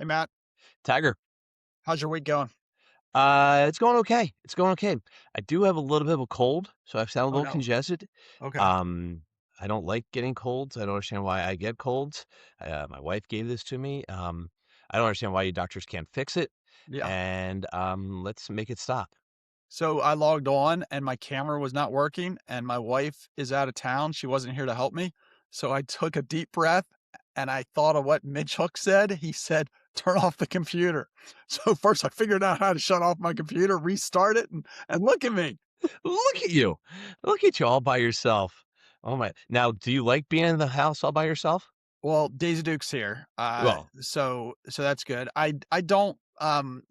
Hey, Matt, Tiger. how's your week going? It's going okay. It's going okay. I do have a little bit of a cold, so I sound a Oh, little no. congested. Okay. Um, I don't like getting colds. I don't understand why I get colds. My wife gave this to me. I don't understand why you doctors can't fix it. Yeah. And let's make it stop. So I logged on and my camera was not working, and my wife is out of town. She wasn't here to help me. So I took a deep breath and I thought of what Mitch Hook said. He said, turn off the computer. So first I figured out how to shut off my computer, restart it, and look at me. Look at you. Look at you all by yourself. Oh my. Now, do you like being in the house all by yourself? Well, Daisy Duke's here. Well, So that's good. I don't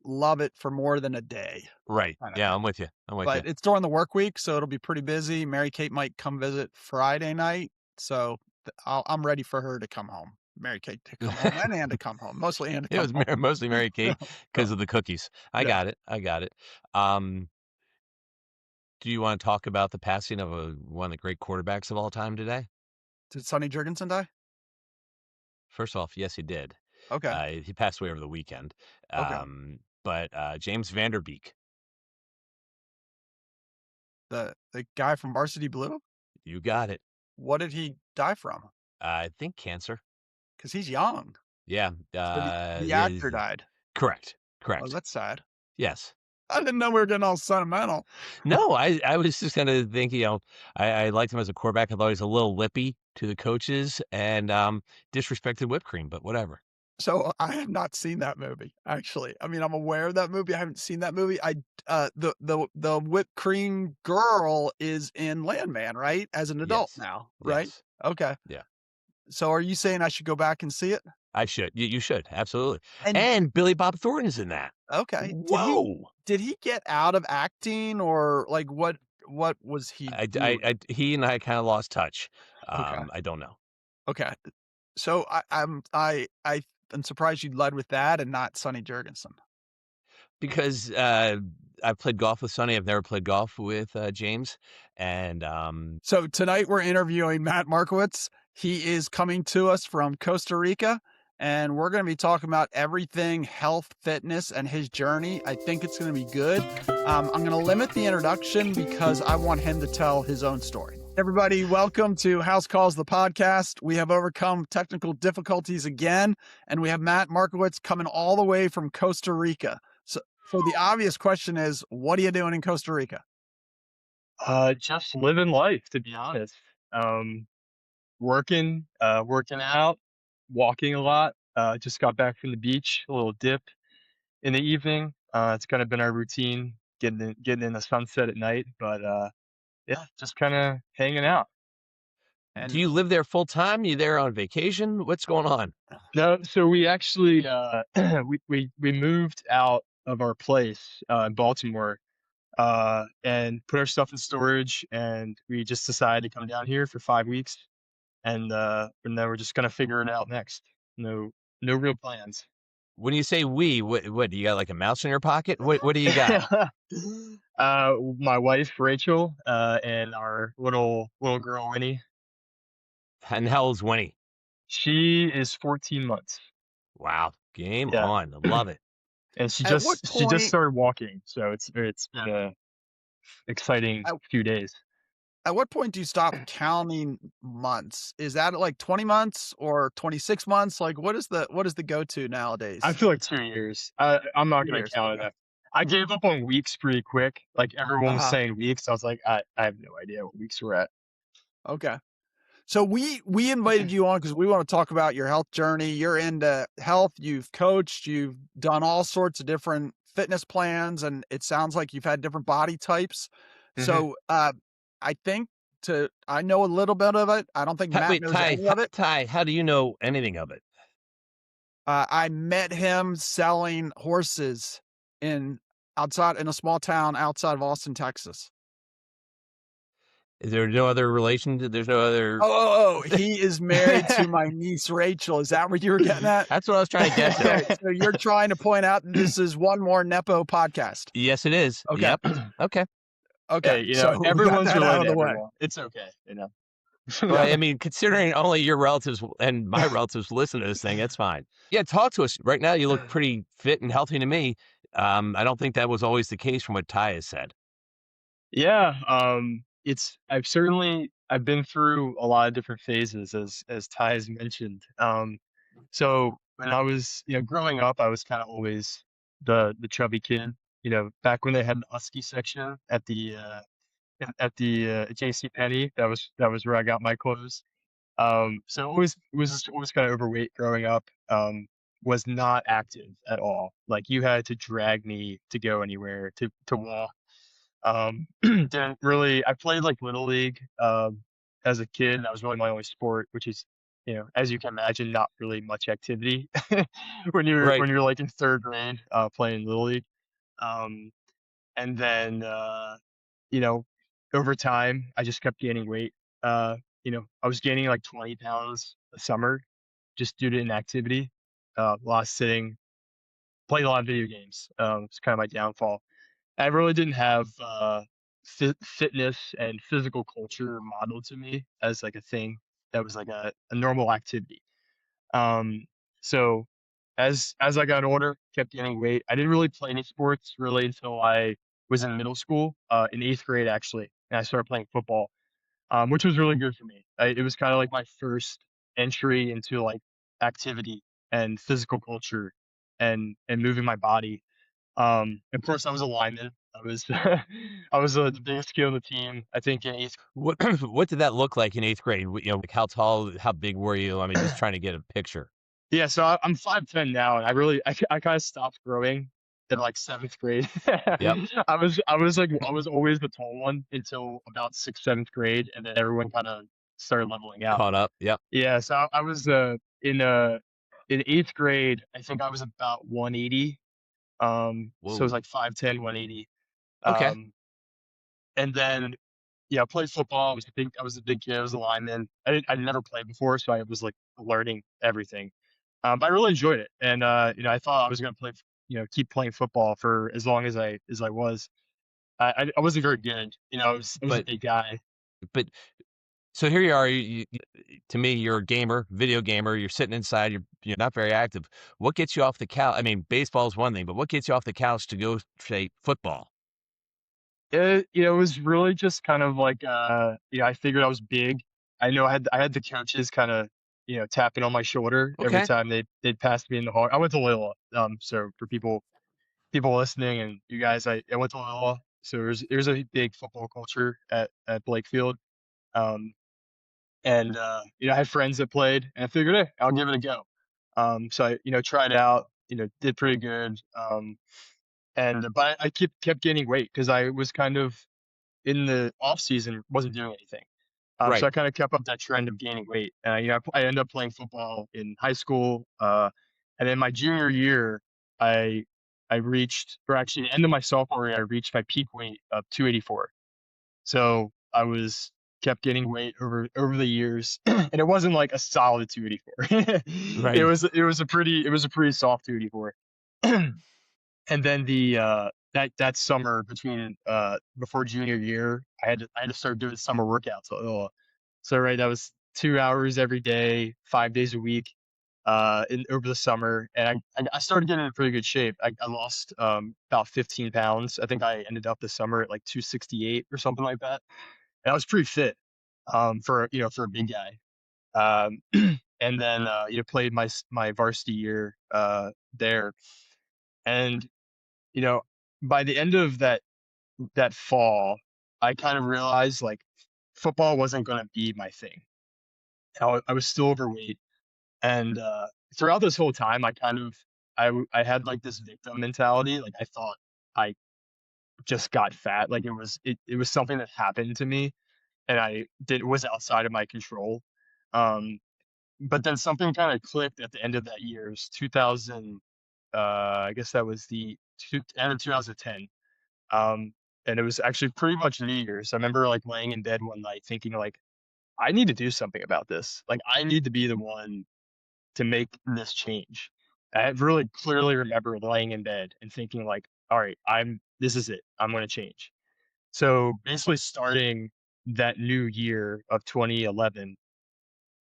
love it for more than a day right. kind of Yeah, thing. I'm with you. I'm with you. But it's during the work week, so it'll be pretty busy. Mary Kate might come visit Friday night, so I'm ready for her to come home. Mary Kate to come home and Ann to come home. Mostly Ann to It come was home. mostly Mary Kate because of the cookies. I Yeah. got it. I got it. Um, Do you wanna talk about the passing of one of the great quarterbacks of all time today? Did Sonny Jurgensen die? First off, yes, he did. Okay. He passed away over the weekend. Okay. But James Vanderbeek, The guy from Varsity Blue? you got it. What did he die from? I think cancer. Because he's young. Yeah, So the is actor died. correct, Oh, correct. that's sad. Yes. I didn't know we were getting all sentimental. No, I was just kinda thinking, I liked him as a quarterback. I thought he was a little lippy to the coaches and, disrespected whipped cream, but whatever. So I have not seen that movie, actually. I mean, I'm aware of that movie. I haven't seen that movie. The whipped cream girl is in Landman, right? As an adult Yes. now, right? Yes. Okay. Yeah. So are you saying I should go back and see it? I should. You should, absolutely. And And Billy Bob Thornton's in that. okay, Whoa! did he get out of acting or like what was he doing? He and I kinda lost touch. Okay. I don't know. Okay. So I'm surprised you led with that and not Sonny Jurgensen. Because, I've played golf with Sonny, I've never played golf with, James, and, So tonight we're interviewing Matt Markiewicz. He is coming to us from Costa Rica, and we're going to be talking about everything health, fitness, and his journey. I think it's going to be good. I'm going to limit the introduction because I want him to tell his own story. Everybody, welcome to House Calls, the podcast. We have overcome technical difficulties again, and we have Matt Markiewicz coming all the way from Costa Rica. So the obvious question is, what are you doing in Costa Rica? Just living life, to be honest. Um, working out, walking a lot. Just got back from the beach, a little dip in the evening. It's kind of been our routine, getting in the sunset at night. But yeah, just kind of hanging out. do And you live there full time? You there on vacation? What's going on? No, so we actually we moved out of our place in Baltimore and put our stuff in storage, and we just decided to come down here for 5 weeks, and then we're just gonna figure it out next. No, no real plans. When you say "we," what, do you got, like, a mouse in your pocket? What do you got? My wife Rachel, and our little girl Winnie. And how old's Winnie? She is 14 months. Wow, game Yeah, on, I love it. and she at what just she just point started walking, so it's been a exciting at few days. at what point do you stop counting months? Is that at like 20 months or 26 months? Like what is the go-to I nowadays? feel like 2 years. I'm not 2 gonna years, count okay. it. I gave up on weeks pretty quick. Like, everyone was Uh-huh, saying weeks. I was like, I have no idea what weeks we're at. okay. So we invited you on because we wanna talk about your health journey. You're into health, you've coached, you've done all sorts of different fitness plans, and it sounds like you've had different body types. Mhm. So, I think I know a little bit of it. I don't think Ty Matt wait, knows Ty any of it. Ty, how do you know anything of it? I met him selling horses in in a small town outside of Austin, Texas. Is there no other relation to there's no other He is married to my niece, Rachel. Is that what you were getting at? That's what I was trying to get to. Okay, so you're trying to point out that this is one more Nepo podcast. Yes, it is. Okay, Yep. Okay. okay, Hey, so we got everyone's that out related of to the way. everyone. It's okay. Well, I mean, considering only your relatives and my relatives listen to this thing, that's fine. Yeah, talk to us. Right now, you look pretty fit and healthy to me. I don't think that was always the case from what Ty has said. Yeah, I've been through a lot of different phases as Ty has mentioned. So when I was, growing up, I was kind of always the chubby kid. Back when they had an Husky section at the JC Penney, that was where I got my clothes. So always kind of overweight growing up. Was not active at all. Like you had to drag me to go anywhere to walk. Didn't really. I played like little league as a kid. That was really my only sport, which is, as you can imagine, not really much activity when you're Right. when you're like in third grade playing little league. Um, and then you know, over time, I just kept gaining weight. I was gaining like 20 pounds a summer just due to inactivity, a lot of sitting, playing a lot of video games. It's kind of my downfall. I really didn't have fitness and physical culture modeled to me as like a thing that was like a normal activity. Um, so as I got older, kept gaining weight. I didn't really play any sports really until I was in middle school, in eighth grade actually, and I started playing football, which was really good for me. It was kind of like my first entry into like activity and physical culture and moving my body. Of course, I was a lineman. I was I was the biggest kid on the team. I think in eighth. What what did that look like in eighth grade? Like how tall, how big were you? I mean, just trying to get a picture. Yeah, so I'm 5'10" now, and I kind of stopped growing in like seventh grade. Yep. I was always the tall one until about sixth, seventh grade, and then everyone kind of started leveling out. Caught up. Yep. Yeah, so I was in eighth grade. I think I was about 180. So it was Whoa. like 5'10", 180. Okay. Um, and then yeah, I played football. I was a big kid. I was a lineman. I'd never played before, so I was like learning everything. But I really enjoyed it, and I thought I was gonna play, keep playing football for as long as I was. I wasn't very good. I was a But big guy. but so here you are. To me, you're a gamer, video gamer. You're sitting inside. You're not very active. What gets you off the couch? I mean, baseball is one thing, but what gets you off the couch to go say football? It was really just kind of like I figured I was big. I know I had the coaches kind of tapping on my shoulder every Okay. time they'd pass me in the hall. I went to Loyola, so for people listening and you guys, I went to Loyola, so there's a big football culture at Blakefield. Um, and I had friends that played, and I figured, hey, I'll give it a go. So I tried out, did pretty good. And but I kept gaining weight because I was kind of in the off season wasn't doing anything. So Right. I kind of kept up that trend of gaining weight, and I ended up playing football in high school, and then my junior year, I I reached, or actually the end of my sophomore year, I reached my peak weight of 284. So I was kept gaining weight over the years, and it wasn't like a solid 284. It Right. was it was a pretty soft 284. And then that summer between before junior year, I had to start doing summer workouts. So right, that was 2 hours every day, 5 days a week, in over the summer, and I started getting in pretty good shape. I lost about 15 pounds. I think I ended up this summer at like 268 or something like that. And I was pretty fit for a big guy. Um, and then played my varsity year there, and you know, by the end of that fall, I kind of realized like football wasn't going to be my thing. I was still overweight, and throughout this whole time, I had like this victim mentality. Like I thought I just got fat. Like it was something that happened to me, and was outside of my control. Um, but then something kind of clicked at the end of that year. It was 2000. I guess that was end of 2010. And it was actually pretty much New Year's. I remember like laying in bed one night thinking like, I need to do something about this. Like I need to be the one to make this change. I really clearly remember laying in bed and thinking like, all right, this is it. I'm going to change. So basically starting that new year of 2011,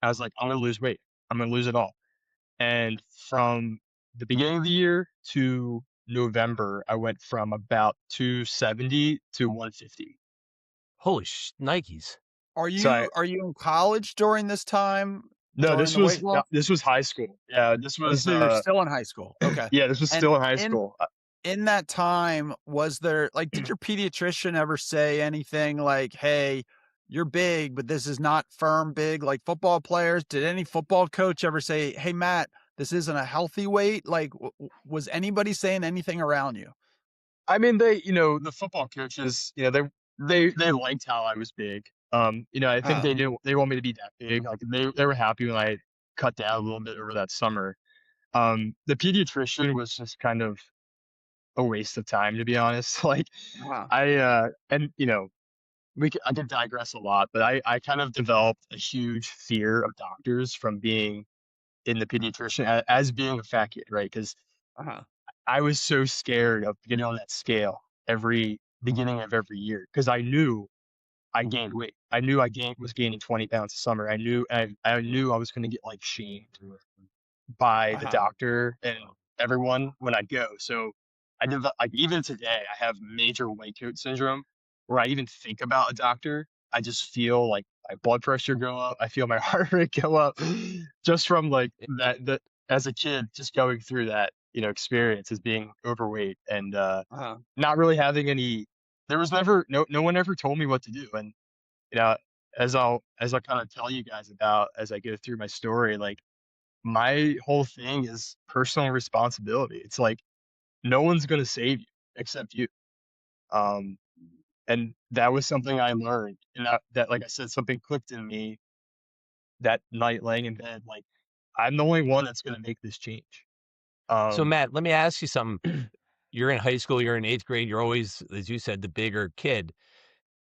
I was like, I'm gonna lose weight. I'm gonna lose it all. And from the beginning of the year to November, I went from about 270 to 150. Holy Nikes. Are So I, you in college during this time, no, during the weight loss? this was high school. Yeah, this was So you're still in high school. Okay. yeah, this was And still in high in school. in that time, was there like, did your pediatrician ever say anything like, "Hey, you're big, but this is not firm big," like football players? Did any football coach ever say, "Hey, Matt, this isn't a healthy weight"? Like, was anybody saying anything around you? I mean, the football coaches, they liked how I was big. I think Uh, they want me to be that big. Like they were happy when I cut down a little bit over that summer. The pediatrician was just kind of a waste of time, to be honest. Like uh, and I could digress a lot, but I kind of developed a huge fear of doctors from being in the pediatrician as being a fat kid, right? Because uh-huh, I was so scared of getting on that scale every beginning of every year because I knew I gained weight. I knew was gaining 20 pounds a summer. I knew I was going to get like shamed by the uh-huh, doctor and everyone when I go. So like even today, I have major white coat syndrome where I even think about a doctor. I just feel like my blood pressure go up. I feel my heart rate go up just from like that as a kid, just going through that, experience as being overweight and uh-huh. not really having any there was never no one ever told me what to do. And you know, as I'll kind of tell you guys about as I go through my story, like my whole thing is personal responsibility. It's like no one's gonna save you except you. Um, and that was something I learned, and that like I said, something clicked in me that night laying in bed. Like I'm the only one that's gonna make this change. So, Um, Matt, let me ask you something. You're in high school, you're in 8th grade, you're always, as you said, the bigger kid.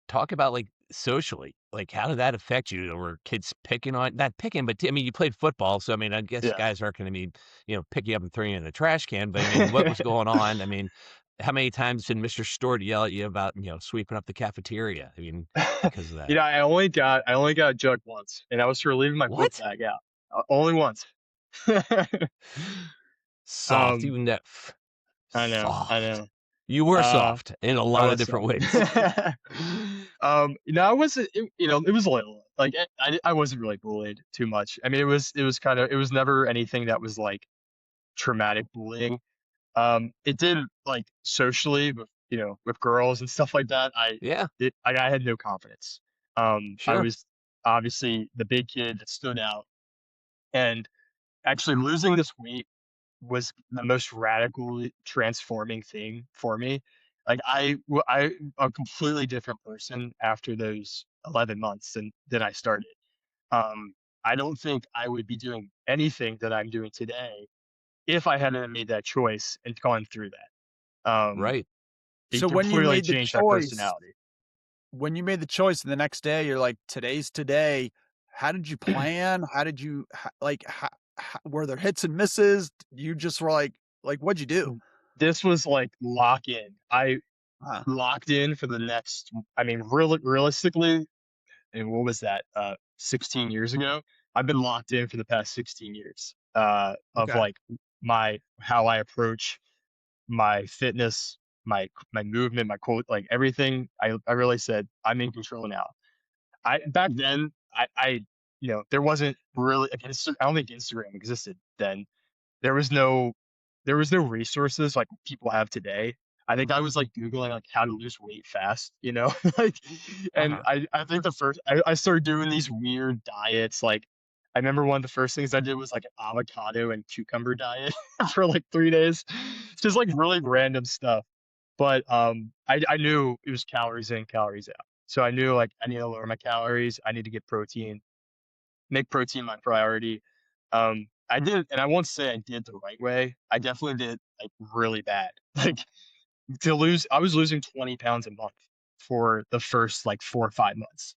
Talk about, like, socially, like, how did that affect you? Were kids picking on not picking, but I mean, you played football, so, I mean, I guess yeah. guys aren't gonna be, pick you up and throw you in the trash can, but, I mean, what was going on? I mean, how many times did Mr. Stewart yell at you about, sweeping up the cafeteria? I mean, because of that. I only got jugged once, and that was for leaving my book What? bag out. Only once. Soft, um, you know I know, I soft. know. You were Uh, soft in a I lot of was different so. ways. I wasn't. It was a little like I wasn't really bullied too much. I mean, it was kind of it was never anything that was like traumatic bullying. It did like socially with girls and stuff like that. Yeah, I had no confidence. I sure. was obviously the big kid that stood out, and actually losing this weight was the most radically transforming thing for me. Like I a completely different person after those 11 months than I started. Um, I don't think I would be doing anything that I'm doing today if I hadn't made that choice and gone through that. Right. It So when you completely made the changed my choice personality. and the next day you're like, "Today's today," how did you plan? How did you ho like, ho were there hits and misses? You just were like, what'd you do? This was like lock in. I Uh, locked in for the next. I mean, realistically, and what was that? 16 years ago. I've been locked in for the past 16 years. Of okay. like my how I approach my fitness, my movement, my quote, like everything. I really said I'm in control now. I back then there wasn't really like, I don't think Instagram existed then. There was no resources like people have today. I think I was like Googling like how to lose weight fast, like, and Uh-huh. I think I started doing these weird diets. Like, I remember one of the first things I did was like an avocado and cucumber diet for like 3 days. It's just like really random stuff. But I knew it was calories in, calories out. So I knew like I need to lower my calories. I need to get protein, make protein my priority. I did, and I won't say I did the right way. I definitely did like really bad. Like I was losing 20 pounds a month for the first like 4 or 5 months.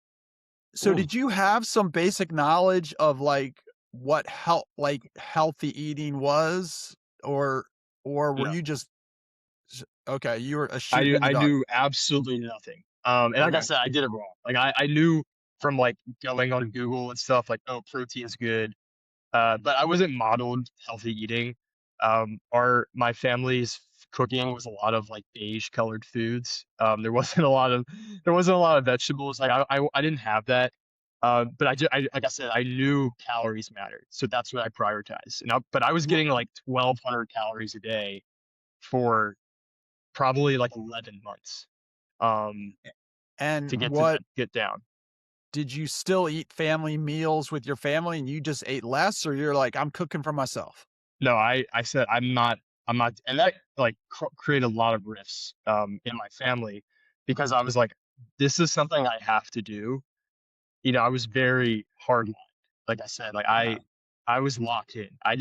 So Ooh. did you have some basic knowledge of, like, what healthy eating was? Or were No, you just okay, you were a shooting in the I dark. knew absolutely nothing. And like I Okay. said, I did it wrong. Like I knew from like going on Google and stuff, like, oh, protein's good. But I wasn't modeled healthy eating. My family's cooking was a lot of like beige colored foods. There wasn't a lot of vegetables. Like I didn't have that. But like I said, I knew calories mattered, so that's what I prioritized. But I was Wh- getting like 1,200 calories a day for probably like 11 months. Um, And to what get down. did you still eat family meals with your family and you just ate less, or you're like, I'm cooking for myself? No, I said I'm not, and that like created a lot of rifts in my family because I was like, this is something I have to do. I was very hard. Like I said, like Uh, I was locked in. I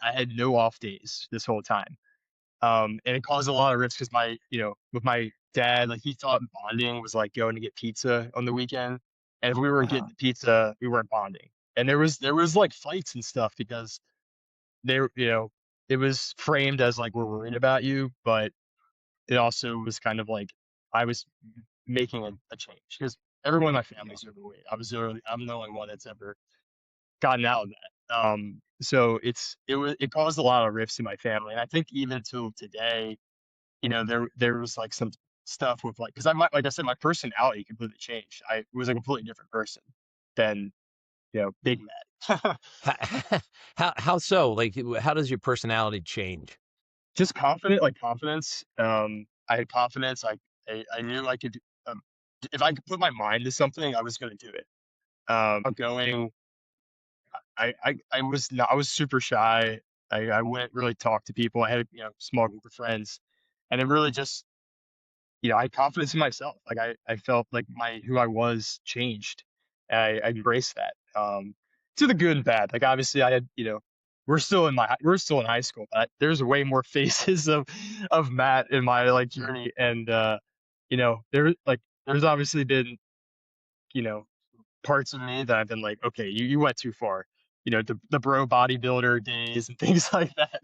had no off days this whole time. And it caused a lot of rifts because with my dad, like he thought bonding was like going to get pizza on the weekend. And if we weren't uh-huh. getting the pizza, we weren't bonding. And there was like fights and stuff because they were, it was framed as like we're worried about you, but it also was kind of like I was making a change because everyone in my family's overweight. I'm the only one that's ever gotten out of that. So it caused a lot of rifts in my family, and I think even till today, there was like some stuff with like because like I said, my personality completely changed. I was a completely different person than Big Matt. How how so? Like, how does your personality change? Just confident, like confidence. I had confidence. I knew I could. Um, if I could put my mind to something, I was going to do it. Going. I was not. I was super shy. I wouldn't really talk to people. I had a small group of friends, and it really just I had confidence in myself. Like I felt like my who I was changed. And I embraced that. To the good and bad. Like obviously I had, we're still in high school, but there's way more faces of Matt in my like journey. And there's obviously been, you know, parts of me that I've been like, okay, you went too far. The bro bodybuilder days and things like that.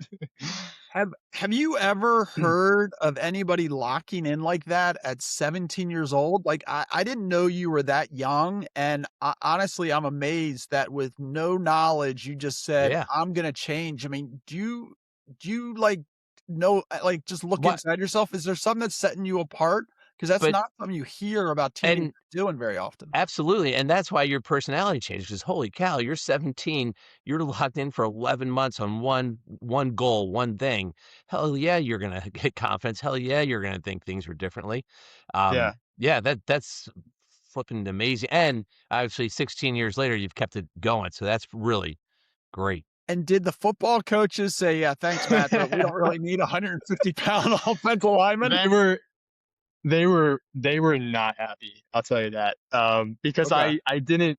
Have you ever heard of anybody locking in like that at 17 years old? Like, I didn't know you were that young, and honestly, I'm amazed that with no knowledge, you just said, Yeah. "I'm gonna change." I mean, do you, like, know like, just look What? inside yourself? Is there something that's setting you apart? Because that's But not something you hear about teenagers and doing very often. absolutely, and that's why your personality changed. Because holy cow, you're 17, you're locked in for 11 months on one goal, one thing. Hell yeah, you're gonna get confidence. Hell yeah, you're gonna think things were differently. Yeah. Yeah, that's flipping amazing. And obviously, 16 years later, you've kept it going, so that's really great. And did the football coaches say, "Yeah, thanks, Matt, but we don't really need a 150-pound offensive lineman?" They were they were not happy, I'll tell you that. Because Okay. I didn't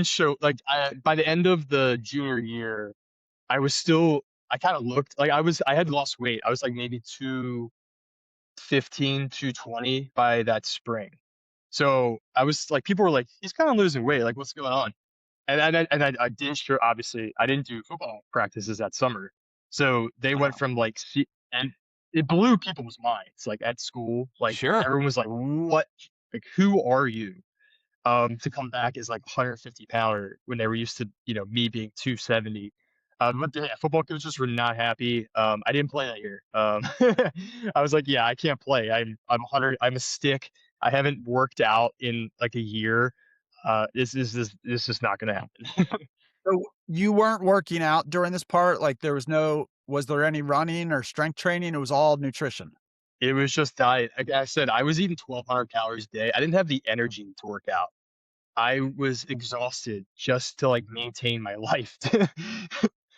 show like by the end of the junior year, I was still I kind of looked like I had lost weight. I was like maybe 215, 220 by that spring. So I was like people were like, he's kind of losing weight. Like, what's going on? And I didn't sure obviously I didn't do football practices that summer. So they went Uh-huh. from like and it blew people's minds like at school. Like Sure. everyone was like, what, like who are you? To come back as like 150 pounder when they were used to, me being 270. But yeah, football coaches were not happy. I didn't play that year. I was like, yeah, I can't play. I'm 100. I'm a stick. I haven't worked out in like a year. This is not going to happen. So, you weren't working out during this part? Like, was there any running or strength training? It was all nutrition? It was just diet. Like I said, I was eating 1,200 calories a day. I didn't have the energy to work out. I was exhausted just to like maintain my life.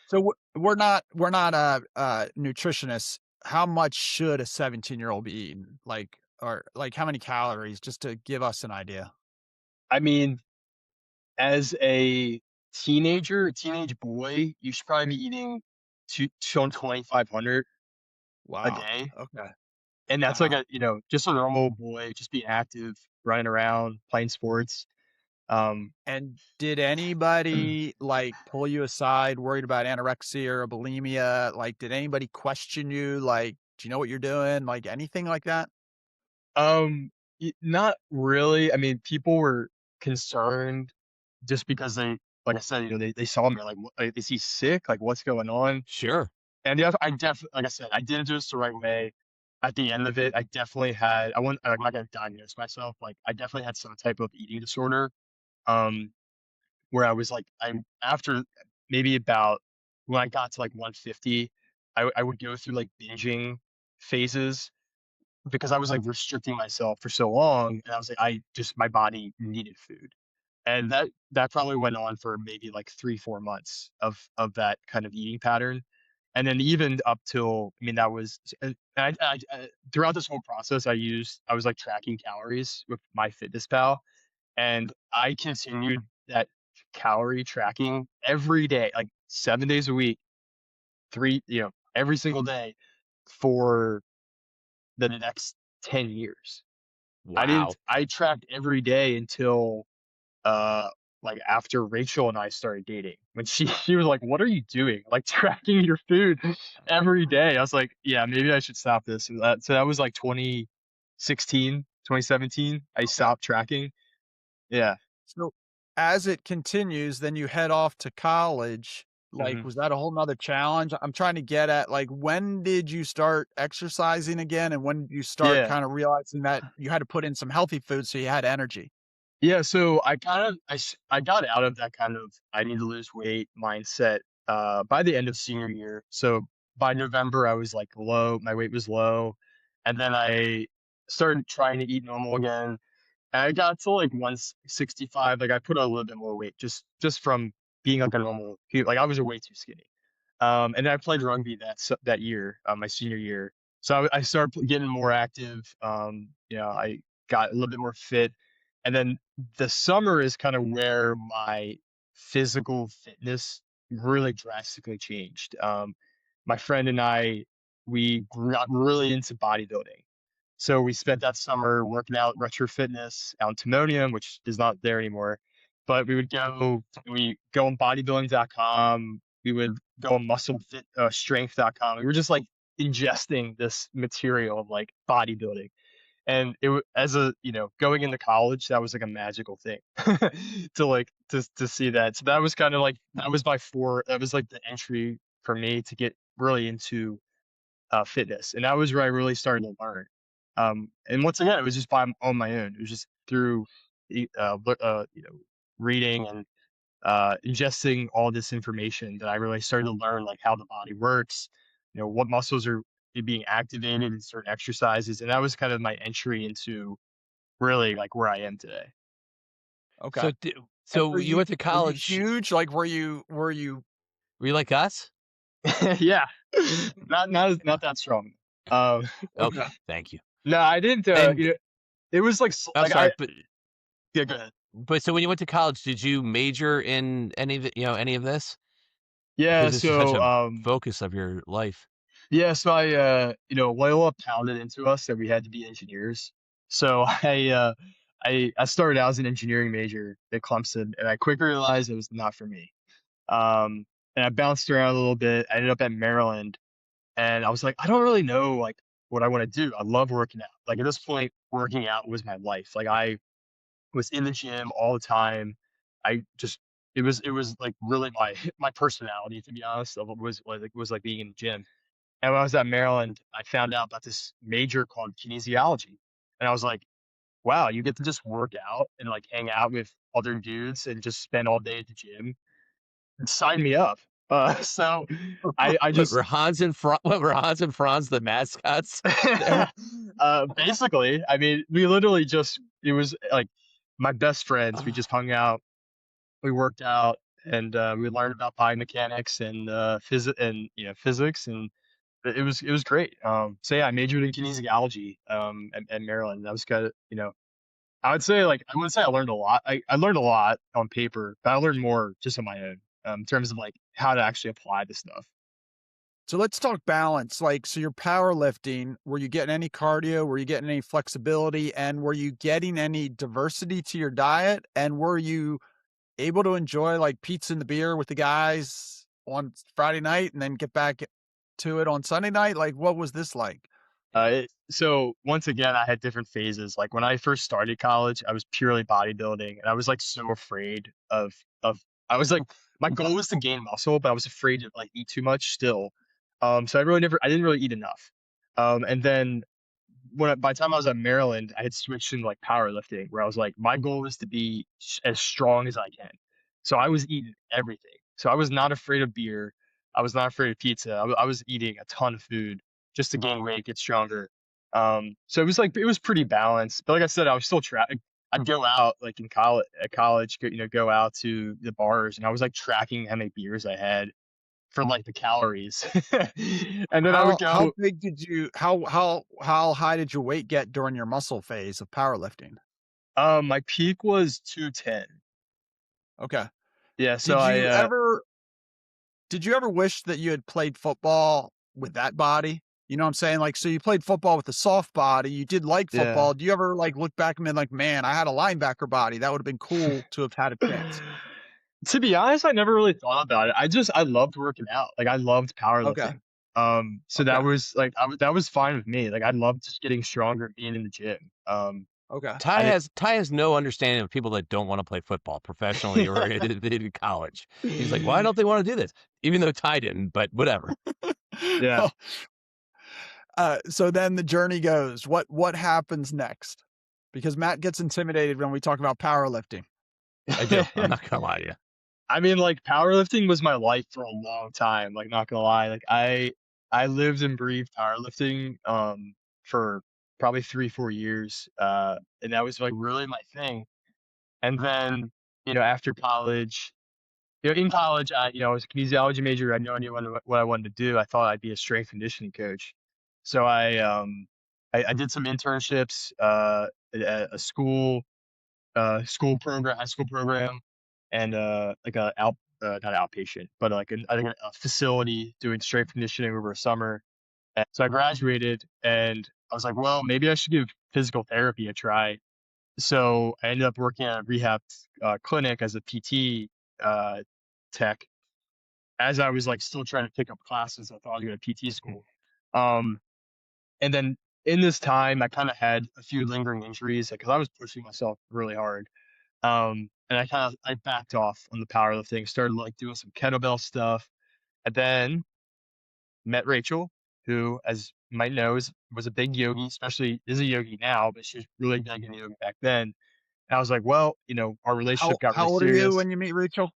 So, we're not, nutritionists. How much should a 17-year-old be eating? Like, or, like, how many calories, just to give us an idea? I mean, as a teenage boy, you should probably be eating 2,500 a Wow. day, Okay. and that's like Uh-huh. just a normal boy, just be active, running around, playing sports. Um, And did anybody, like, pull you aside, worried about anorexia or bulimia? Like, did anybody question you, like, "Do you know what you're doing?" Like, anything like that? Not really. I mean, people were concerned just because like I said, they saw me like, like, is he sick? Like, what's going on? Sure. And yeah, I definitely, like I said, I didn't do this the right way. At the end of it, I definitely had, I'm not gonna diagnose myself. Like, I definitely had some type of eating disorder. Um, where I was like, after maybe about when I got to like 150, I would go through like binging phases because I was like restricting myself for so long, and I was like, my body needed food, and that probably went on for maybe like 3 4 months of that kind of eating pattern, and then even up till I mean that was throughout this whole process I was like tracking calories with my Fitness Pal, and I continued that calorie tracking every day, like 7 days a week, every single day for the next 10 years. Wow. I tracked every day until, uh, like, after Rachel and I started dating, when she was like, "What are you doing? Like, tracking your food every day." I was like, "Yeah, maybe I should stop this." So that was, like, 2016, 2017, I Okay. stopped tracking. Yeah. So as it continues, then you head off to college. Like, Mhm. was that a whole nother challenge? I'm trying to get at, like, when did you start exercising again, and when did you start Yeah. kind of realizing that you had to put in some healthy food so you had energy? Yeah, so I got out of that kind of I need to lose weight mindset by the end of senior year. So by November I was like low, my weight was low, and then I started trying to eat normal again. And I got to like 165, like I put on a little bit more weight just from being like a normal like I was way too skinny. And then I played rugby that year, my senior year. So I started getting more active. I got a little bit more fit, and then the summer is kind of where my physical fitness really drastically changed. My friend and I, we got really into bodybuilding. So we spent that summer working out Retro Fitness out in Timonium, which is not there anymore. But we go on bodybuilding.com. We would go on strength.com. We were just like ingesting this material of like bodybuilding. And as going into college, that was like a magical thing to see that. So that was kind of like, that was like the entry for me to get really into fitness. And that was where I really started to learn. And once again, it was just on my own. It was just through, reading and ingesting all this information that I really started to learn like how the body works, what muscles are being activated in certain exercises, and that was kind of my entry into really like where I am today. Okay. So And so you went to were you college. huge? Like, were you Were you like us? Yeah, not that strong. Um, okay. Okay, thank you. no, I didn't. And It was like I'm like sorry, I but yeah, go ahead. so when you went to college, did you major in any of any of this? Yeah, Because this is such so a focus of your life. yeah, so Loyola pounded into us that we had to be engineers. So I started out as an engineering major at Clemson, and I quickly realized it was not for me. Um, and I bounced around a little bit. I ended up at Maryland, and I was like, I don't really know like what I want to do. I love working out. Like at this point, working out was my life. Like I was in the gym all the time. I just it was like really my my personality, to be honest. Of was like being in the gym. And when I was at Maryland, I found out about this major called kinesiology. And I was like, wow, you get to just work out and like hang out with other dudes and just spend all day at the gym. Sign me up. So I What just were what were Hans and Franz the mascots there? basically, I mean, we literally just it was like my best friends. We just Ah, hung out, we worked out, and we learned about biomechanics and physics, and it was great. So yeah, I majored in kinesiology at Maryland. That was kind of I would say like I wouldn't say I learned a lot. I learned a lot on paper, but I learned more just on my own in terms of like how to actually apply the stuff. So let's talk balance. Like, so you're powerlifting. Were you getting any cardio? Were you getting any flexibility? And were you getting any diversity to your diet? And were you able to enjoy like pizza and the beer with the guys on Friday night and then get back to it on Sunday night? Like, what was this like? So once again, I had different phases. Like when I first started college, I was purely bodybuilding, and I was like so afraid of. I was like, my goal was to gain muscle, but I was afraid to like eat too much still. So I didn't really eat enough. And then by the time I was at Maryland, I had switched into like powerlifting, where I was like, my goal is to be as strong as I can. So I was eating everything. So I was not afraid of beer. I was not afraid of pizza. I was eating a ton of food just to gain weight, get stronger. So it was pretty balanced. But like I said, I was still I'd go out like in college, at college, go out to the bars, and I was like tracking how many beers I had for like the calories, and then I would How go. big did you how high did your weight get during your muscle phase of powerlifting? My peak was 210. Okay. Yeah, so Did I you ever did you ever wish that you had played football with that body? You know what I'm saying? Like, so you played football with a soft body, you did like yeah. football. Do you ever like look back and be like, man, I had a linebacker body. That would have been cool to have had a chance. To be honest, I never really thought about it. I loved working out. Like I loved Okay. powerlifting. So that Okay. was like that was fine with me. Like I loved just getting stronger, and being in the gym. Okay. Ty has no understanding of people that don't wanna play football professionally or in college. He's like, "Why don't they wanna do this?" Even though Ty didn't, but whatever. Yeah. Well, so then the journey goes. What happens next? Because Matt gets intimidated when we talk about powerlifting. I do. I'm not gonna lie to you. I mean, like powerlifting was my life for a long time. Like, not gonna lie, like I lived and breathed powerlifting for probably 3 4 years, and that was like really my thing. And then after college, in college, I was a kinesiology major. I had no idea what I wanted to do. I thought I'd be a strength conditioning coach. So I did some internships at a school program, high school program, and like not outpatient, but like a facility doing strength conditioning over a summer. And so I graduated, and I was like, well, maybe I should give physical therapy a try. So I ended up working at a rehab clinic as a PT tech, as I was like still trying to pick up classes. I thought I was going to PT school. Um, and then in this time, I kind of had a few lingering injuries because I was pushing myself really hard. And I backed off on the powerlifting, started like doing some kettlebell stuff, and then met Rachel, who, as you might know, was a big yogi, especially is a yogi now, but she was really big in yoga back then. And I was like, well, our relationship got How really old are you serious. when you meet Rachel?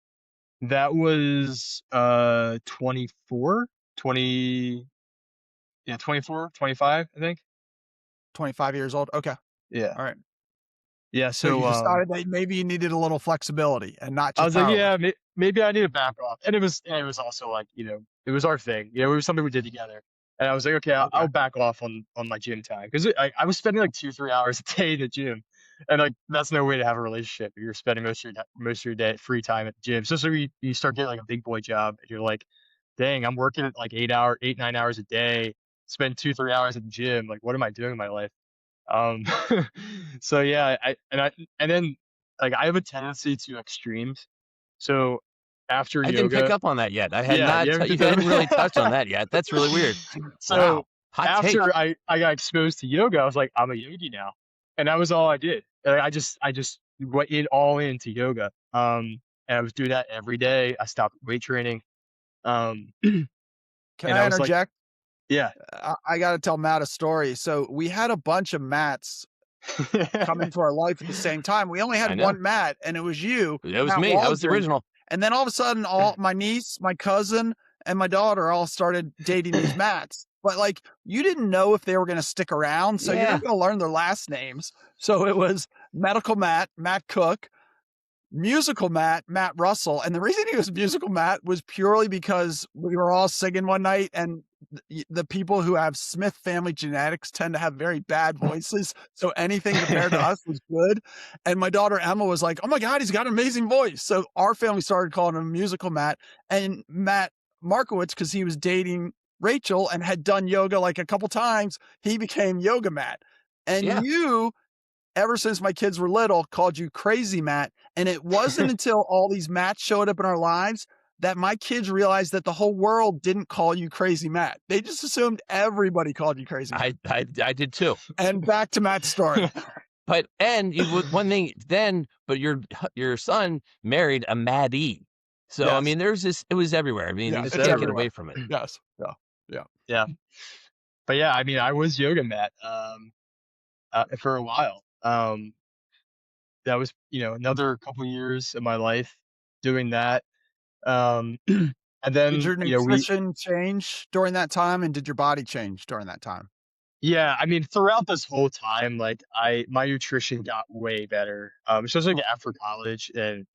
That was 24, 20, yeah, 24, 25, I think. 25 years old. Okay. Yeah. All right. Yeah. So you So decided that maybe you needed a little flexibility and not I just was like, powerlift. yeah, maybe I need to back off. And it was also like, it was our thing. It was something we did together. And I was like, okay, I'll Okay. back off on my gym time, because I was spending like 2 3 hours a day in the gym, and like that's no way to have a relationship if you're spending most of your day free time at the gym. Especially you start getting like a big boy job, and you're like, dang, I'm working like 8 9 hours a day, spend 2 3 hours at the gym. Like, what am I doing in my life? Um, so yeah, and then like I have a tendency to extremes. So after I didn't pick yoga, up on that yet. I had yeah, not you haven't you picked that hadn't really touched on up. that yet. That's really weird. So Wow. Hot take. after I got exposed to yoga, I was like, I'm a yogi now, and that was all I did. And I just went all into yoga. And I was doing that every day. I stopped weight training. And Can I I was like, interject? yeah. I got to tell Matt a story. So we had a bunch of Matts come into our life at the same time. We only I had know. one Matt, and it was you, It was Matt me. I was the Waldron. original. And then all of a sudden, all my niece, my cousin, and my daughter all started dating these Matts. But like, you didn't know if they were going to stick around, so you're Yeah. not going to learn their last names. So it was medical Matt, Matt Cook, musical Matt, Matt Russell. And the reason he was musical Matt was purely because we were all singing one night, and the people who have Smith family genetics tend to have very bad voices. So anything compared to us was good. And my daughter Emma was like, oh my God, he's got an amazing voice. So our family started calling him musical Matt. And Matt Markiewicz, because he was dating Rachel and had done yoga like a couple times, he became Yoga Matt. And Yeah. you, ever since my kids were little, called you Crazy Matt. And it wasn't until all these Matts showed up in our lives that my kids realized that the whole world didn't call you Crazy Matt. They just assumed everybody called you Crazy Matt. I did too. And back to Matt's story. But and you would one thing then, but your son married a Maddie. So I Yes. mean, there's this. It was everywhere. I mean, Yeah, you It's it's can't get everywhere. away from it. Yes. Yeah. Yeah. Yeah. But yeah, I mean, I was yoga mat for a while. That was, another couple years of my life doing that. Um, and Did then, your nutrition change during that time, and did your body change during that time? yeah, I mean, throughout this whole time, like my nutrition got way better. Especially like after college and,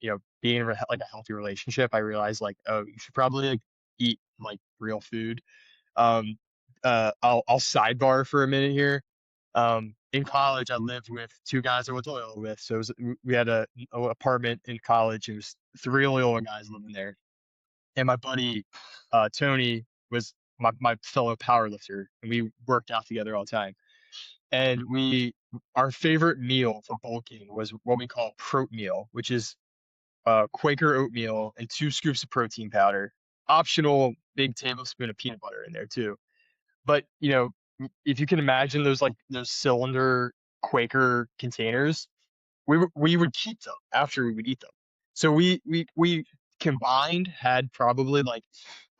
being in like a healthy relationship, I realized like, oh, you should probably like eat like real food. Um, I'll sidebar for a minute here. In college, I lived with two guys I went to oil with. So we had a apartment in college. It was three Loyola guys living there, and my buddy Tony was my fellow power lifter, and we worked out together all the time. And our favorite meal for bulking was what we call prote meal, which is Quaker oatmeal and 2 scoops of protein powder. Optional, big tablespoon of peanut butter in there too. But if you can imagine those cylinder Quaker containers, we would keep them after we would eat them. So we combined had probably like,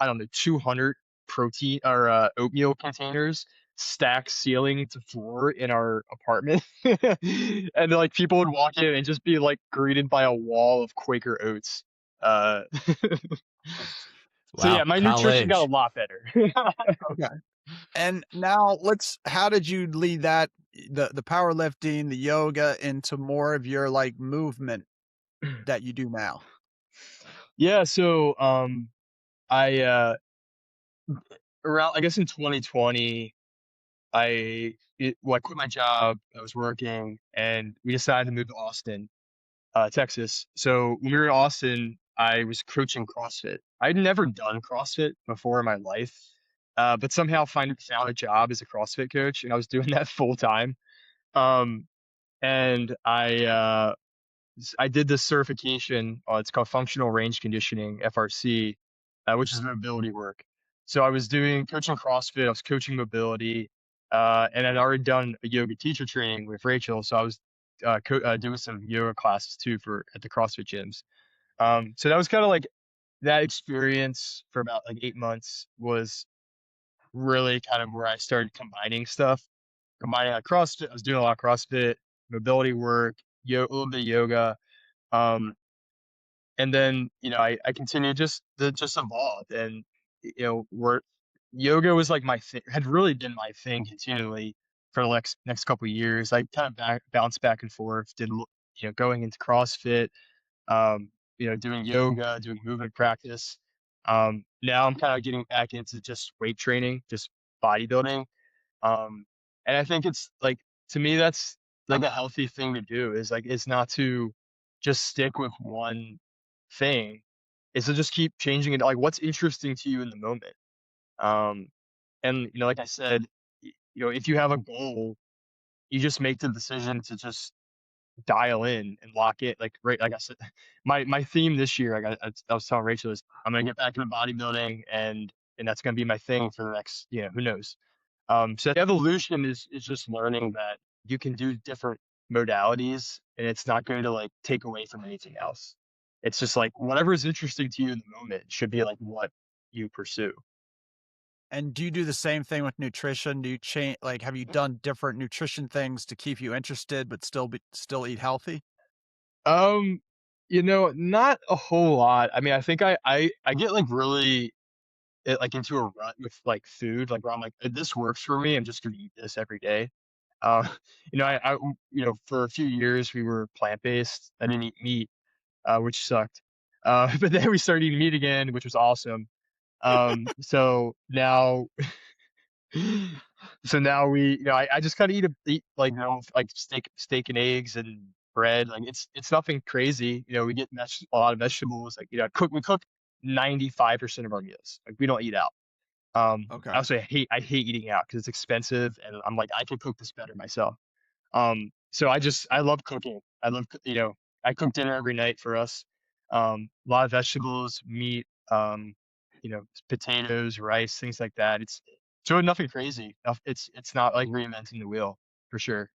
I don't know, 200 protein or oatmeal containers stacked ceiling to floor in our apartment. And like people would walk in and just be like greeted by a wall of Quaker oats. Uh, so Wow, yeah, my nutrition got a college. lot better. Okay. And now how did you lead that the powerlifting, the yoga into more of your like movement that you do now? Yeah, so I around I guess in 2020 I quit my job. I was working, and we decided to move to Austin, Texas. So when we were in Austin, I was coaching CrossFit. I'd never done CrossFit before in my life, but somehow found a job as a CrossFit coach, and I was doing that full time. Um, and I did this certification. It's called Functional Range Conditioning (FRC), which is mobility work. So I was doing coaching CrossFit. I was coaching mobility, and I'd already done a yoga teacher training with Rachel. So I was doing some yoga classes too for at the CrossFit gyms. So that was kind of like that experience for about like 8 months was really kind of where I started combining stuff, combining like CrossFit. I was doing a lot of CrossFit, mobility work, a little bit of yoga. Um, and then, I continued just evolved, and, where yoga was like my thing, had really been my thing continually for the next couple of years. I kind of bounced back and forth, going into CrossFit, doing yoga, doing movement practice. Now I'm kind of getting back into just weight training, just bodybuilding. Um, and I think it's like, to me, that's like a healthy thing to do, is like, it's not to just stick with one thing. Is to just keep changing it. Like, what's interesting to you in the moment. Um, and like I said, if you have a goal, you just make the decision to just dial in and lock it. Like I said, my theme this year, I was telling Rachel, is I'm gonna get back into bodybuilding, and that's gonna be my thing for the next, who knows. So evolution is just learning that you can do different modalities, and it's not going to like take away from anything else. It's just like whatever is interesting to you in the moment should be like what you pursue. And do you do the same thing with nutrition? Do you change like have you done different nutrition things to keep you interested but still eat healthy? Um, not a whole lot. I mean, I think I get like really like into a rut with like food, like where I'm like, this works for me. I'm just gonna eat this every day. Uh, for a few years we were plant based. I didn't eat meat, which sucked. But then we started eating meat again, which was awesome. So now, I just kind of eat like, like steak and eggs and bread. Like it's nothing crazy. We get a lot of vegetables. Like, we cook 95% of our meals. Like, we don't eat out. Okay. Also, I hate eating out because it's expensive, and I'm like, I can cook this better myself. So I love cooking. I cook dinner every night for us. A lot of vegetables, meat, um, potatoes, rice, things like that. It's doing nothing crazy. It's not like reinventing the wheel for sure.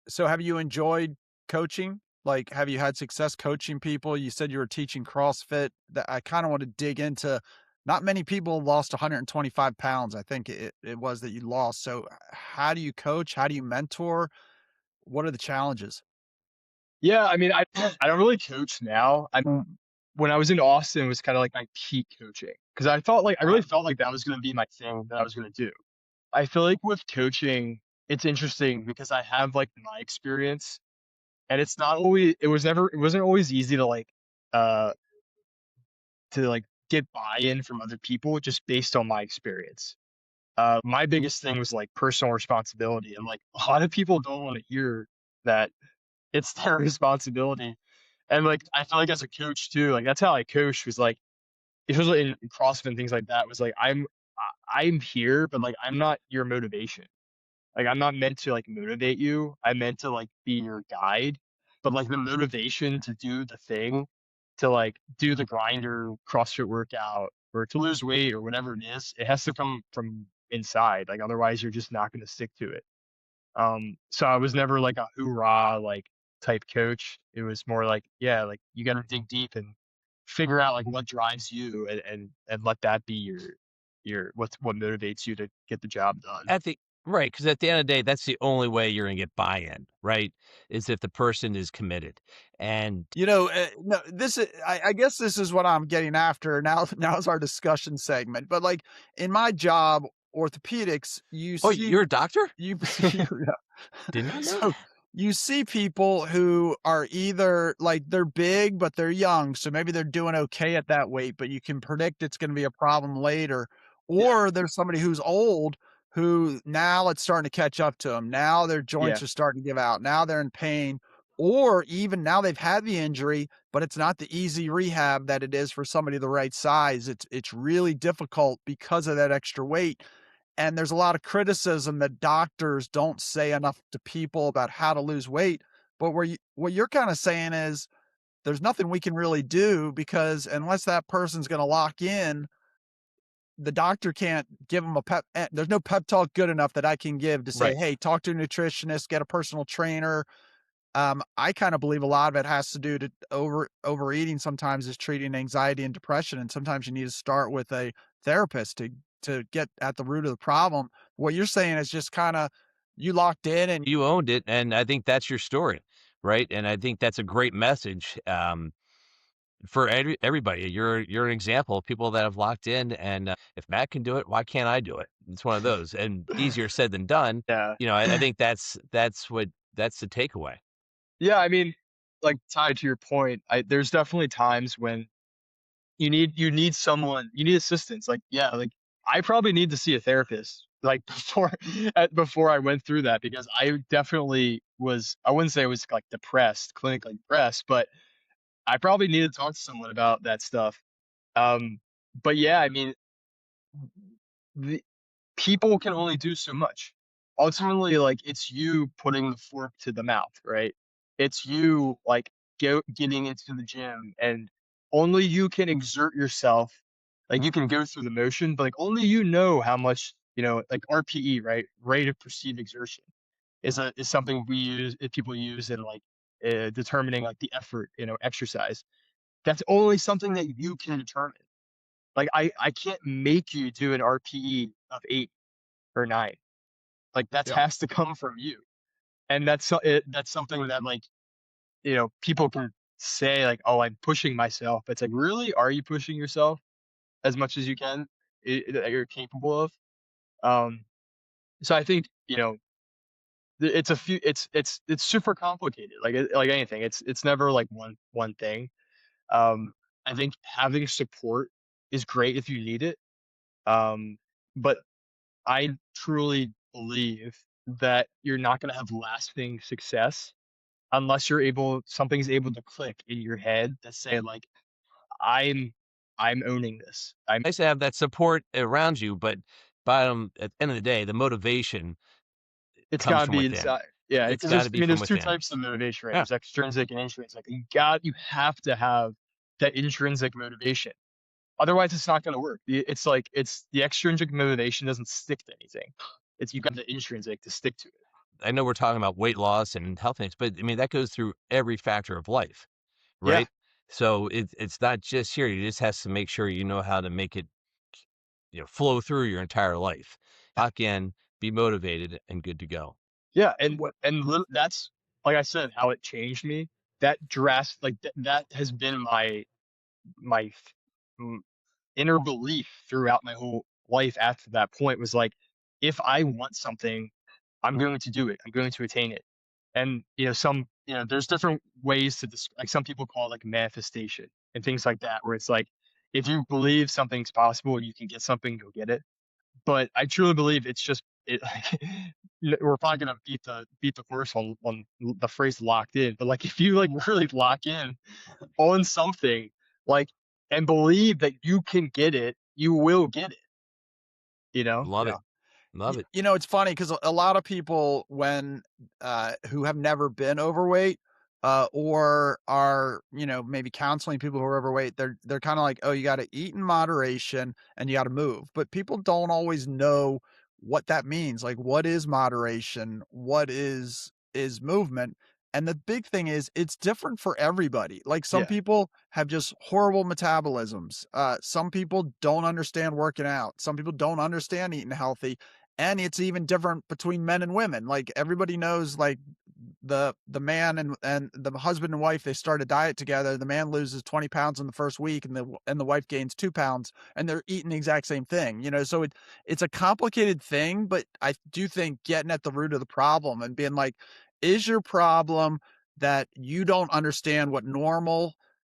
So have you enjoyed coaching? Like, have you had success coaching people? You said you were teaching CrossFit. That I kind of want to dig into. Not many people lost 125 pounds. I think it was that you lost. So how do you coach? How do you mentor? What are the challenges? Yeah, I mean, I don't really coach now. When I was in Austin, it was kind of like my peak coaching because I really felt like that was going to be my thing that I was going to do. I feel like with coaching, it's interesting because I have like my experience, and it wasn't always easy uh to like get buy-in from other people just based on my experience. My biggest thing was like personal responsibility, and like a lot of people don't want to hear that it's their responsibility. And like I feel like as a coach too, like that's how I coach was like especially in CrossFit and things like that was like I'm here, but like I'm not your motivation. Like I'm not meant to like motivate you. I'm meant to like be your guide. But like the motivation to do the thing, to like do the grinder CrossFit workout or to lose weight or whatever it is, it has to come from inside. Like otherwise you're just not gonna stick to it. So I was never like a hoorah like type coach. It was more like, yeah, like you gotta dig deep and figure out like what drives you and let that be your what motivates you to get the job done. At the right, because at the end of the day, that's the only way you're gonna get buy-in, right? Is if the person is committed. And No, this is, I guess this is what I'm getting after now. Now is our discussion segment. But like in my job, orthopedics, you oh, see you're a doctor? you Did not know so that. you see people who are either like they're big, but they're young. So maybe they're doing okay at that weight, but you can predict it's going to be a problem later. Yeah, Or there's somebody who's old who now it's starting to catch up to them. Now their yeah, joints are starting to give out. Now they're in pain. Or even now they've had the injury, but it's not the easy rehab that it is for somebody the right size. It's really difficult because of that extra weight. And there's a lot of criticism that doctors don't say enough to people about how to lose weight. But what you're kind of saying is there's nothing we can really do because unless that person's going to lock in, the doctor can't give them a there's no pep talk good enough that I can give to say, Right. hey, talk to a nutritionist, get a personal trainer. I kind of believe a lot of it has to do to overeating sometimes is treating anxiety and depression, and sometimes you need to start with a therapist to get at the root of the problem. What you're saying is just kinda you locked in and You owned it, and I think that's your story, right? And I think that's a great message, for everybody. You're an example of people that have locked in, and, if Matt can do it, why can't I do it? It's one of those, and easier said than done. yeah. I think that's the takeaway. Yeah, I mean, like tied to your point, there's definitely times when you need assistance. Like, yeah, like I probably need to see a therapist like before I went through that because I definitely was I wouldn't say I was like depressed, clinically depressed, but I probably need to talk to someone about that stuff. Um, but yeah, I mean, the people can only do so much. Ultimately, like it's you putting the fork to the mouth, right? It's you like getting into the gym and only you can exert yourself. Like you can go through the motion, but like only you know how much, like RPE, right? Rate of perceived exertion is something people use in like determining like the effort, exercise. That's only something that you can determine. Like I can't make you do an RPE of 8 or 9. Like that yeah. has to come from you. And that's something that like, people can say like, "Oh, I'm pushing myself." But it's like, "Really? Are you pushing yourself as much as you can that you're capable of?" Um, so I think, it's a few it's super complicated. Like anything. It's never like one thing. Um, I think having support is great if you need it. But I truly believe that you're not gonna have lasting success unless something's able to click in your head that say like, "I'm I'm owning this. I'm." Nice to have that support around you, but at the end of the day, the motivation It's comes gotta from be within. inside. Yeah, It's because gotta be from there's 2 within. types of motivation, right? Yeah. There's extrinsic and intrinsic. You have to have that intrinsic motivation. Otherwise, it's not going to work. It's like it's the extrinsic motivation doesn't stick to anything. It's you got the intrinsic to stick to it. I know we're talking about weight loss and health things, but I mean, that goes through every factor of life, Yeah, right? So it's not just here. You just has to make sure you know how to make it, flow through your entire life. Lock in, be motivated, and good to go. yeah, that's like I said, how it changed me. That has been my mm, inner belief throughout my whole life after that point was like, if I want something, I'm going to do it. I'm going to attain it. And there's different ways to like some people call it like manifestation and things like that, where it's like if you believe something's possible and you can get something, go get it. But I truly believe it's just it. We're probably gonna beat the horse on the phrase locked in, but like if you like really lock in on something, like, and believe that you can get it, you will get it, you know? Love Yeah. it. Love it. It's funny because a lot of people who have never been overweight, or are, maybe counseling people who are overweight, they're kinda like, "Oh, you gotta eat in moderation and you gotta move." But people don't always know what that means. Like, what is moderation? What is movement? And the big thing is it's different for everybody. Like, some Yeah, people have just horrible metabolisms. Some people don't understand working out. Some people don't understand eating healthy, and it's even different between men and women. Like, everybody knows, like, the man and the husband and wife, they start a diet together. The man loses 20 pounds in the first week, and the wife gains 2 pounds, and they're eating the exact same thing. So it's a complicated thing, but I do think getting at the root of the problem and being like, is your problem that you don't understand what normal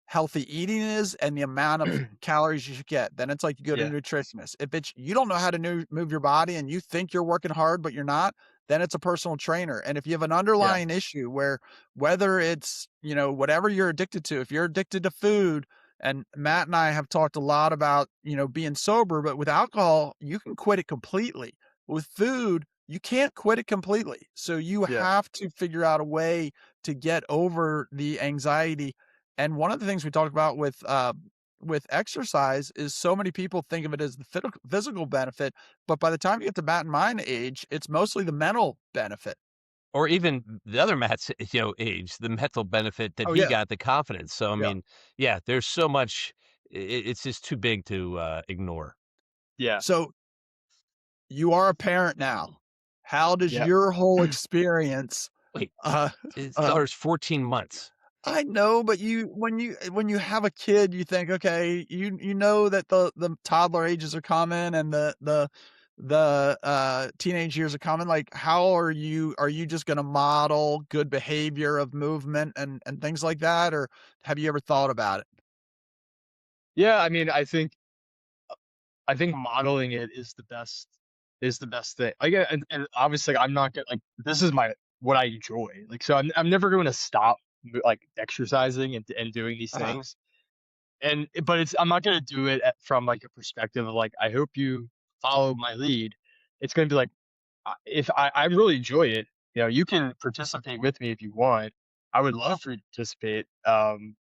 healthy eating is and the amount of calories you should get? Then it's like you go to a yeah, nutritionist. If it's you don't know how to move your body and you think you're working hard but you're not, then it's a personal trainer. And if you have an yeah, underlying issue where, whether it's, whatever you're addicted to, if you're addicted to food, and Matt and I have talked a lot about, being sober, but with alcohol, you can quit it completely. With food, you can't quit it completely. So you yeah. have to figure out a way to get over the anxiety. And one of the things we talked about with exercise is, so many people think of it as the physical benefit, but by the time you get to Matt and mine age, it's mostly the mental benefit. Or even the other Matt's, age, the mental benefit that Oh he yeah, got, the confidence. So, I yeah. mean, yeah, there's so much, it's just too big to ignore. Yeah, So you are a parent now. How does yeah. your whole experience, Wait, uh, his uh, daughter's 14 months. I know, but when you have a kid, you think, okay, you know that the toddler ages are coming and the teenage years are coming. Like, how are you just going to model good behavior of movement and things like that, or have you ever thought about it? Yeah, I mean, I think modeling it is the best thing. Like, and obviously, I'm not gonna like this is my what I enjoy. Like, so I'm never going to stop like exercising and doing these Uh-huh. things. But I'm not going to do it from like a perspective of like I hope you follow my lead. It's going to be like if I really enjoy it, you can participate with me if you want. I would love for you to participate. Um,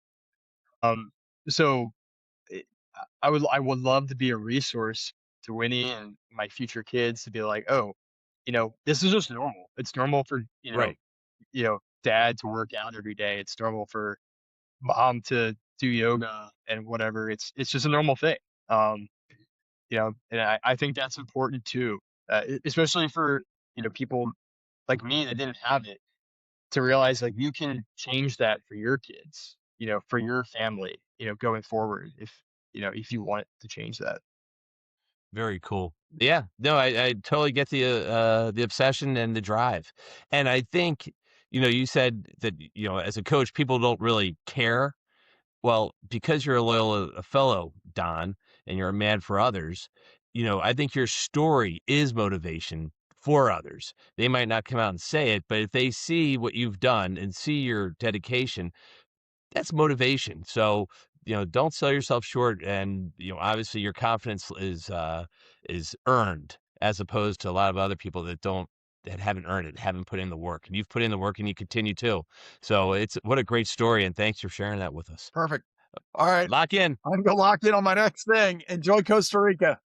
so it, I would love to be a resource to Winnie and my future kids to be like, oh, this is just normal. It's normal for Right. dad to work out every day. It's normal for mom to do yoga and whatever. It's just a normal thing. Um, and I think that's important too, especially for people like me that didn't have it to realize like you can change that for your kids, for your family, going forward if you want to change that. Very cool. Yeah. No, I totally get the obsession and the drive. And I think, you said that, as a coach, people don't really care. Well, because you're a loyal a fellow, Don, and you're a man for others, I think your story is motivation for others. They might not come out and say it, but if they see what you've done and see your dedication, that's motivation. So, don't sell yourself short. And, obviously your confidence is earned as opposed to a lot of other people that haven't earned it, haven't put in the work. And you've put in the work and you continue to. So it's what a great story. And thanks for sharing that with us. Perfect. All right. Lock in. I'm going to lock in on my next thing. Enjoy Costa Rica.